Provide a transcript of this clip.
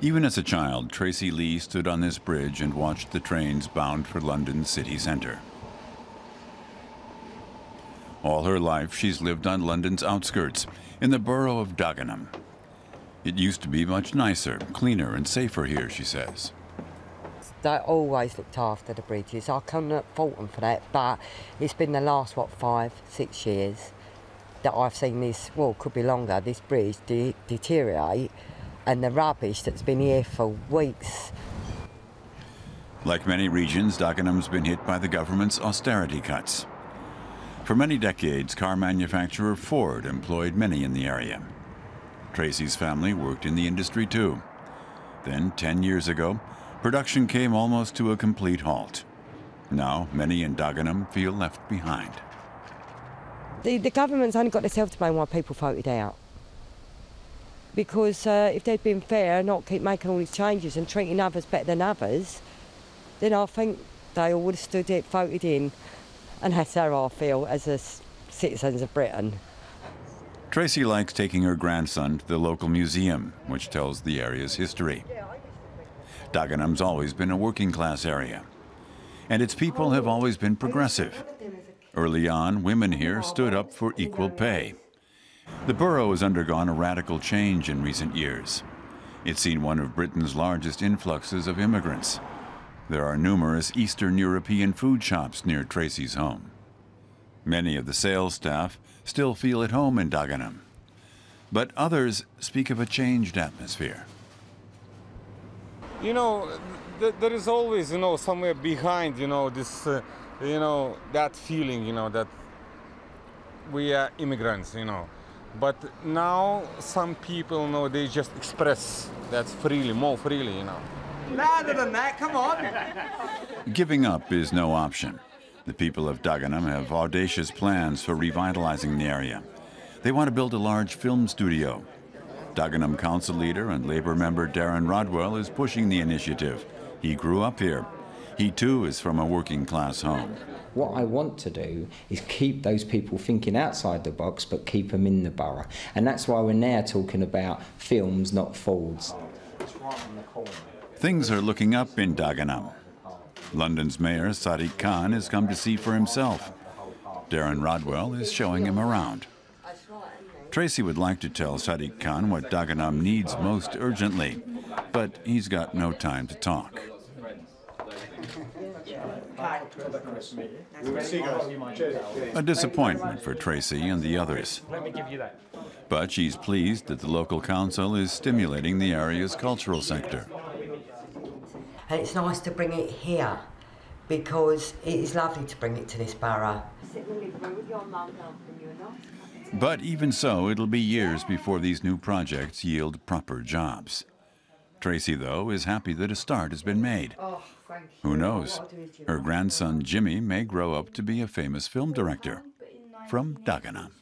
Even as a child, Tracy Lee stood on this bridge and watched the trains bound for London's city centre. All her life, she's lived on London's outskirts, in the borough of Dagenham. It used to be much nicer, cleaner and safer here, she says. They always looked after the bridges. I cannot fault them for that, but it's been the last, 5, 6 years that I've seen this, well, could be longer, this bridge deteriorate, and the rubbish that's been here for weeks. Like many regions, Dagenham's been hit by the government's austerity cuts. For many decades, car manufacturer Ford employed many in the area. Tracy's family worked in the industry too. Then, 10 years ago, production came almost to a complete halt. Now, many in Dagenham feel left behind. The government's only got themselves to blame why people voted out. Because if they'd been fair and not keep making all these changes and treating others better than others, then I think they all would have stood it, voted in, and that's how I feel as citizens of Britain. Tracy likes taking her grandson to the local museum, which tells the area's history. Dagenham's always been a working-class area, and its people have always been progressive. Early on, women here stood up for equal pay. The borough has undergone a radical change in recent years. It's seen one of Britain's largest influxes of immigrants. There are numerous Eastern European food shops near Tracy's home. Many of the sales staff still feel at home in Dagenham, but others speak of a changed atmosphere. You know, there is always, somewhere behind, this, that feeling, that we are immigrants, But now some people, they just express that freely, more freely, Louder than that, come on! Giving up is no option. The people of Dagenham have audacious plans for revitalizing the area. They want to build a large film studio. Dagenham Council leader and Labour member Darren Rodwell is pushing the initiative. He grew up here. He too is from a working-class home. What I want to do is keep those people thinking outside the box, but keep them in the borough. And that's why we're now talking about films, not Fords. Things are looking up in Dagenham. London's mayor, Sadiq Khan, has come to see for himself. Darren Rodwell is showing him around. Tracy would like to tell Sadiq Khan what Dagenham needs most urgently, but he's got no time to talk. A disappointment for Tracy and the others. But she's pleased that the local council is stimulating the area's cultural sector. And it's nice to bring it here, because it is lovely to bring it to this borough. But even so, it'll be years before these new projects yield proper jobs. Tracy, though, is happy that a start has been made. Who knows? Her grandson Jimmy may grow up to be a famous film director from Dagenham.